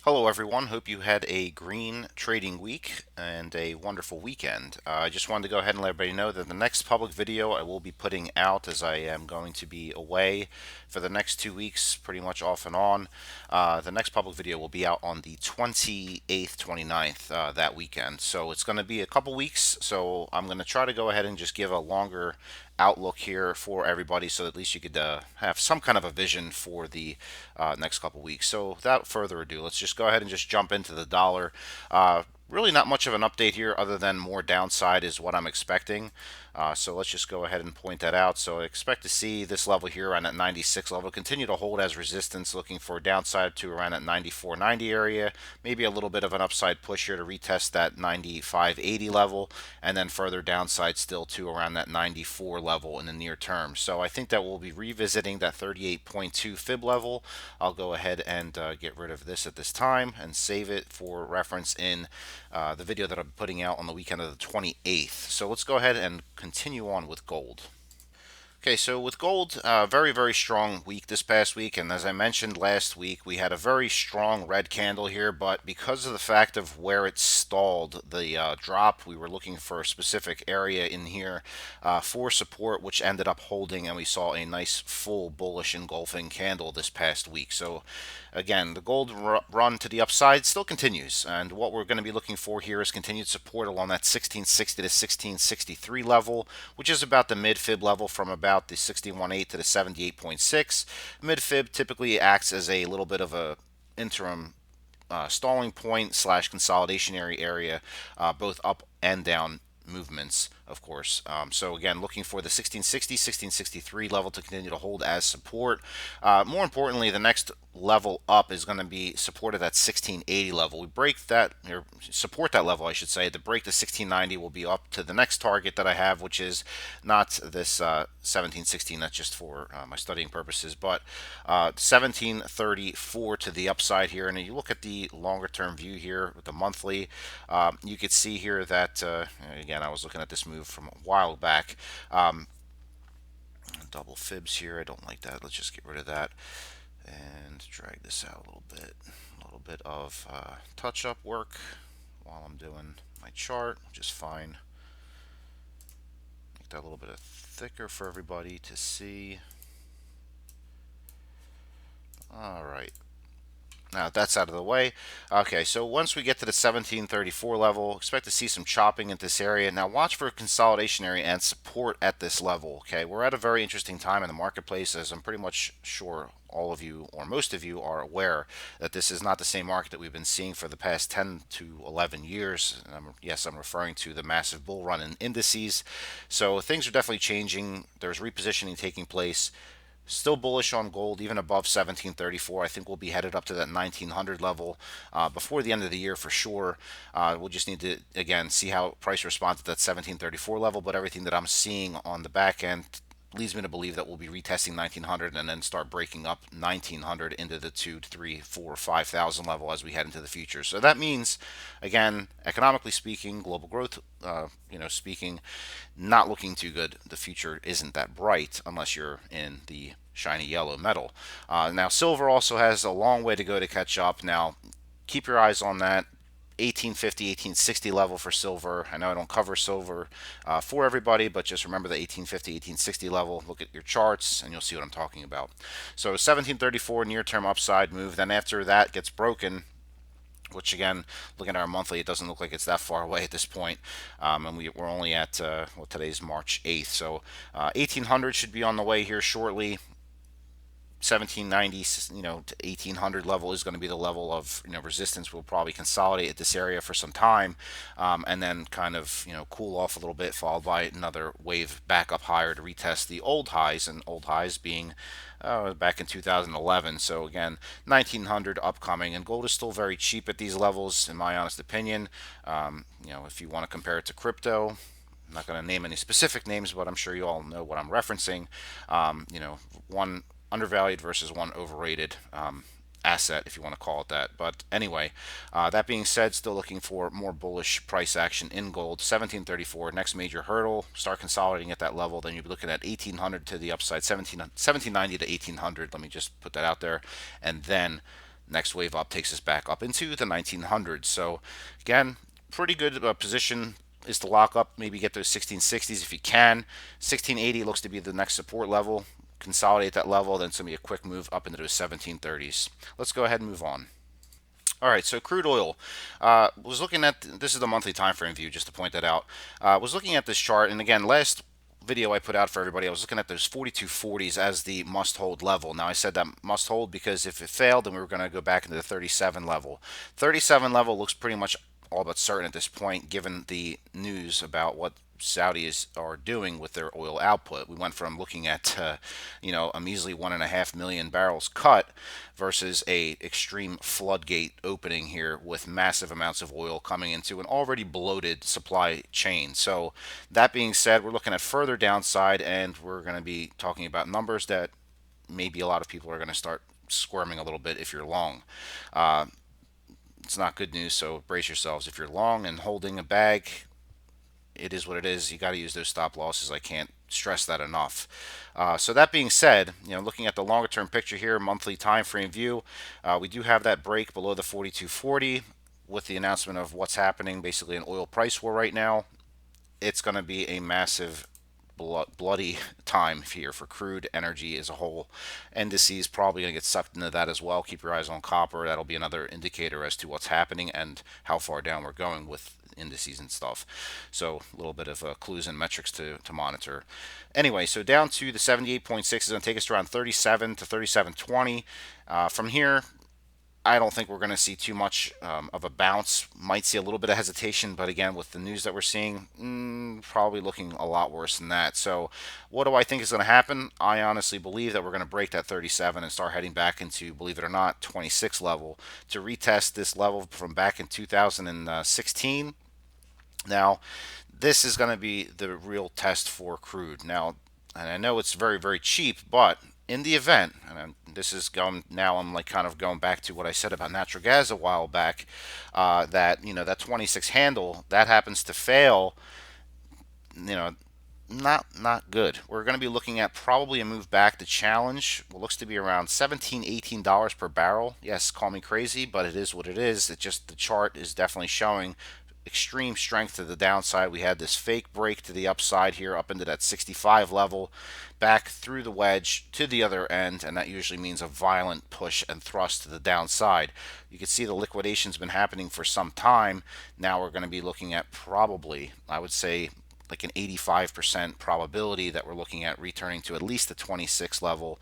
Hello, everyone. Hope you had a green trading week and a wonderful weekend. I just wanted to go ahead and let everybody know that the next public video I will be putting out, as I am going to be away for the next 2 weeks, pretty much off and on. The next public video will be out on the 28th, 29th, that weekend. So it's going to be a couple weeks. So I'm going to try to go ahead and just give a longer outlook here for everybody so at least you could have some kind of a vision for the next couple weeks. So without further ado, let's just go ahead and just jump into the dollar. Really not much of an update here other than more downside is what I'm expecting. So let's just go ahead and point that out. So I expect to see this level here around that 96 level continue to hold as resistance, looking for downside to around that 94.90 area, maybe a little bit of an upside push here to retest that 95.80 level, and then further downside still to around that 94 level in the near term. So I think that we'll be revisiting that 38.2 fib level. I'll go ahead and get rid of this at this time and save it for reference in the video that I'm putting out on the weekend of the 28th. So let's go ahead and continue on with gold. Okay, so with gold, very, very strong week this past week. And as I mentioned last week, we had a very strong red candle here. But because of the fact of where it stalled the drop, we were looking for a specific area in here for support, which ended up holding. And we saw a nice full bullish engulfing candle this past week. So again, the gold run to the upside still continues. And what we're going to be looking for here is continued support along that 1660 to 1663 level, which is about the mid fib level from about the 61.8 to the 78.6. Mid fib typically acts as a little bit of a interim stalling point slash consolidationary area, both up and down movements, of course. So again, looking for the 1660, 1663 level to continue to hold as support. More importantly, the next level up is going to be supported at 1680 level. We break that, or support that level, I should say. To break the 1690 will be up to the next target that I have, which is not this 1716. That's just for my studying purposes, but 1734 to the upside here. And if you look at the longer term view here with the monthly, you could see here that again, I was looking at this move from a while back. Double fibs here. I don't like that. Let's just get rid of that and drag this out a little bit. A little bit of touch-up work while I'm doing my chart, which is fine. Make that a little bit thicker for everybody to see. All right. Now that's out of the way. Okay, so once we get to the 1734 level, expect to see some chopping in this area. Now watch for consolidation area and support at this level. Okay, we're at a very interesting time in the marketplace, as I'm pretty much sure all of you or most of you are aware that this is not the same market that we've been seeing for the past 10 to 11 years. And yes, I'm referring to the massive bull run in indices. So things are definitely changing. There's repositioning taking place. Still bullish on gold, even above 1734. I think we'll be headed up to that 1900 level before the end of the year for sure. We'll just need to, again, see how price responds at that 1734 level. But everything that I'm seeing on the back end leads me to believe that we'll be retesting 1900 and then start breaking up 1900 into the 2, 3, 4, 5,000 level as we head into the future. So that means, again, economically speaking, global growth, speaking, not looking too good. The future isn't that bright unless you're in the shiny yellow metal. Now, silver also has a long way to go to catch up. Now, keep your eyes on that. 1850, 1860 level for silver. I know I don't cover silver for everybody, but just remember the 1850, 1860 level. Look at your charts and you'll see what I'm talking about. So 1734 near-term upside move. Then after that gets broken, which again, looking at our monthly, it doesn't look like it's that far away at this point. And we're only at, today's March 8th. So 1800 should be on the way here shortly. 1790 to 1800 level is going to be the level of resistance. We'll probably consolidate at this area for some time, and then kind of cool off a little bit, followed by another wave back up higher to retest the old highs, and old highs being back in 2011. So again, 1900 upcoming, and gold is still very cheap at these levels in my honest opinion. If you want to compare it to crypto, I'm not going to name any specific names, but I'm sure you all know what I'm referencing. One undervalued versus one overrated asset, if you want to call it that. But anyway, that being said, still looking for more bullish price action in gold. 1734, next major hurdle. Start consolidating at that level. Then you'll be looking at 1800 to the upside, 1790 to 1800. Let me just put that out there. And then Next wave up takes us back up into the 1900s. So again, pretty good position is to lock up, maybe get those 1660s if you can. 1680 looks to be the next support level. Consolidate that level, then it's going to be a quick move up into those 1730s. Let's go ahead and move on. All right, so crude oil. Was looking at this is the monthly time frame view, just to point that out. Was looking at this chart, and again, last video I put out for everybody, I was looking at those 4240s as the must hold level. Now I said that must hold because if it failed, then we were going to go back into the 37 level. 37 level looks pretty much all but certain at this point, given the news about what Saudis are doing with their oil output. We went from looking at a measly 1.5 million barrels cut versus a extreme floodgate opening here with massive amounts of oil coming into an already bloated supply chain. So that being said, we're looking at further downside, and we're going to be talking about numbers that maybe a lot of people are going to start squirming a little bit if you're long. It's not good news, so brace yourselves. If you're long and holding a bag, it is what it is. You got to use those stop losses. I can't stress that enough. So that being said, looking at the longer term picture here, monthly time frame view, we do have that break below the 4240 with the announcement of what's happening, basically an oil price war right now. It's going to be a massive bloody time here for crude energy as a whole. Indices probably going to get sucked into that as well. Keep your eyes on copper. That'll be another indicator as to what's happening and how far down we're going with indices and stuff. So a little bit of clues and metrics to monitor. Anyway, so down to the 78.6 is going to take us to around 37 to 37.20. From here, I don't think we're going to see too much of a bounce. Might see a little bit of hesitation, but again, with the news that we're seeing, probably looking a lot worse than that. So, what do I think is going to happen? I honestly believe that we're going to break that 37 and start heading back into, believe it or not, 26 level to retest this level from back in 2016. Now, this is going to be the real test for crude. Now, and I know it's very, very cheap, but in the event, and this is going now, I'm like kind of going back to what I said about natural gas a while back, that that 26 handle that happens to fail, you know, not good. We're going to be looking at probably a move back. The challenge looks to be around 17 $18 per barrel. Yes, call me crazy, but it is what it is. It just, the chart is definitely showing extreme strength to the downside. We had this fake break to the upside here up into that 65 level, back through the wedge to the other end, and that usually means a violent push and thrust to the downside. You can see the liquidation's been happening for some time. Now we're going to be looking at probably, I would say, like an 85% probability that we're looking at returning to at least the 26 level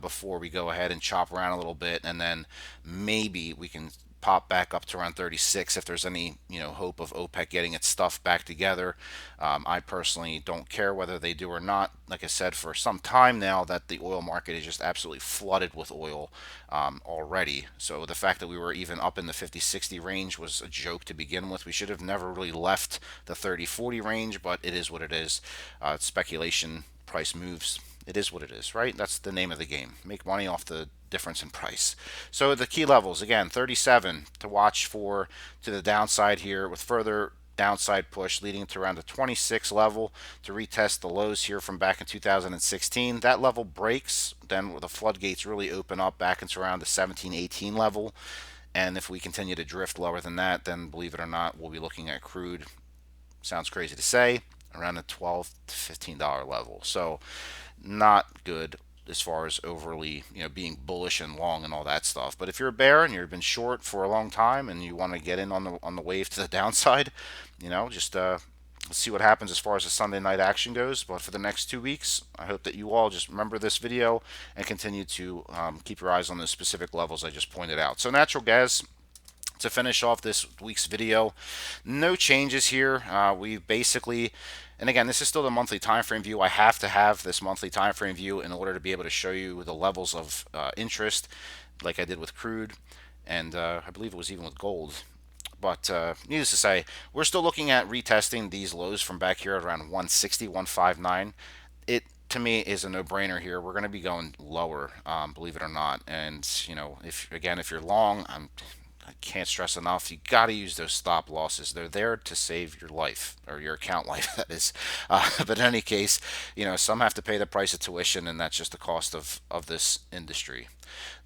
before we go ahead and chop around a little bit, and then maybe we can pop back up to around 36 if there's any hope of OPEC getting its stuff back together. I personally don't care whether they do or not. Like I said, for some time now that the oil market is just absolutely flooded with oil already. So the fact that we were even up in the 50-60 range was a joke to begin with. We should have never really left the 30-40 range, but it is what it is. Speculation, price moves. It is what it is, right? That's the name of the game. Make money off the difference in price. So the key levels, again, 37 to watch for to the downside here, with further downside push leading to around the 26 level to retest the lows here from back in 2016. That level breaks, then the floodgates really open up back into around the 17-18 level. And if we continue to drift lower than that, then believe it or not, we'll be looking at crude, sounds crazy to say, around the $12 to $15 level. So not good as far as overly being bullish and long and all that stuff. But if you're a bear and you've been short for a long time and you want to get in on the wave to the downside, just let's see what happens as far as the Sunday night action goes. But for the next 2 weeks, I hope that you all just remember this video and continue to keep your eyes on the specific levels I just pointed out. So natural gas, to finish off this week's video, no changes here. We basically, and again, this is still the monthly time frame view. I have to have this monthly time frame view in order to be able to show you the levels of interest, like I did with crude, and I believe it was even with gold. But needless to say, we're still looking at retesting these lows from back here at around 160, 159. It, to me, is a no-brainer here. We're going to be going lower, believe it or not. And if you're long, I can't stress enough, you got to use those stop losses. They're there to save your life, or your account life, that is. But in any case, some have to pay the price of tuition, and that's just the cost of this industry.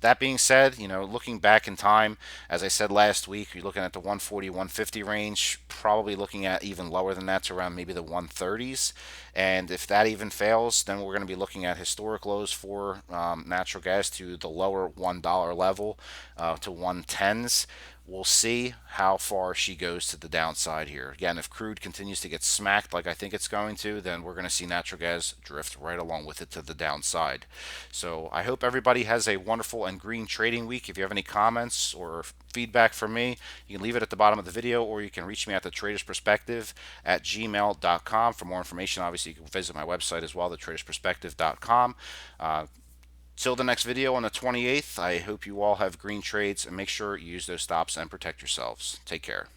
That being said, looking back in time, as I said last week, you're looking at the 140, 150 range, probably looking at even lower than that to around maybe the 130s. And if that even fails, then we're going to be looking at historic lows for natural gas to the lower $1 level to 110s. We'll see how far she goes to the downside here. Again, if crude continues to get smacked like I think it's going to, then we're going to see natural gas drift right along with it to the downside. So I hope everybody has a wonderful and green trading week. If you have any comments or feedback from me, you can leave it at the bottom of the video, or you can reach me at the Trader's Perspective at gmail.com. For more information, obviously, you can visit my website as well, thetradersperspective.com. Till the next video on the 28th, I hope you all have green trades, and make sure you use those stops and protect yourselves. Take care.